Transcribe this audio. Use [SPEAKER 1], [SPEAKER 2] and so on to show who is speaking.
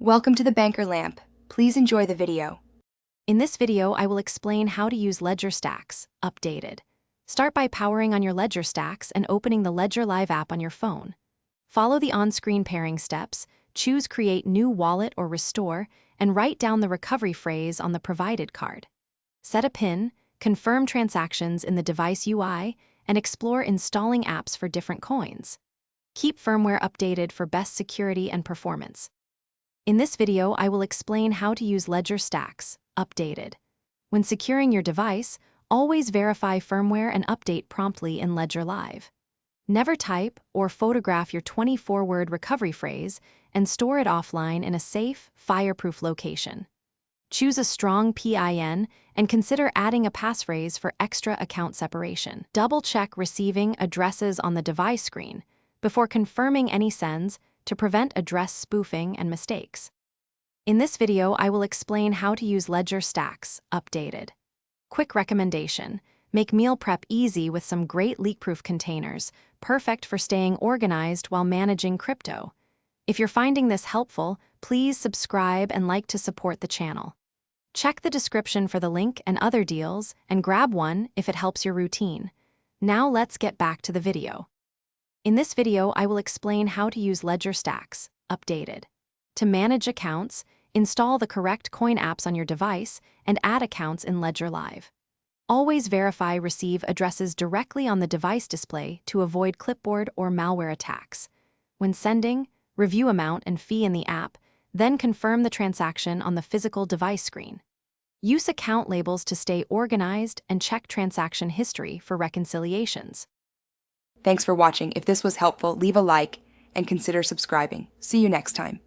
[SPEAKER 1] Welcome to the Banker Lamp. Please enjoy the video.
[SPEAKER 2] In this video, I will explain how to use Ledger Stax, updated. Start by powering on your Ledger Stax and opening the Ledger Live app on your phone. Follow the on-screen pairing steps, choose Create New Wallet or Restore, and write down the recovery phrase on the provided card. Set a PIN, confirm transactions in the device UI, and explore installing apps for different coins. Keep firmware updated for best security and performance. In this video, I will explain how to use Ledger Stax, updated. When securing your device, always verify firmware and update promptly in Ledger Live. Never type or photograph your 24-word recovery phrase and store it offline in a safe, fireproof location. Choose a strong PIN and consider adding a passphrase for extra account separation. Double-check receiving addresses on the device screen before confirming any sends to prevent address spoofing and mistakes. In this video, I will explain how to use Ledger Stax, updated. Quick recommendation: make meal prep easy with some great leak-proof containers, perfect for staying organized while managing crypto. If you're finding this helpful, please subscribe and like to support the channel. Check the description for the link and other deals, and grab one if it helps your routine. Now let's get back to the video. In this video, I will explain how to use Ledger Stax, updated. To manage accounts, install the correct coin apps on your device and add accounts in Ledger Live. Always verify receive addresses directly on the device display to avoid clipboard or malware attacks. When sending, review amount and fee in the app, then confirm the transaction on the physical device screen. Use account labels to stay organized and check transaction history for reconciliations.
[SPEAKER 1] Thanks for watching. If this was helpful, leave a like and consider subscribing. See you next time.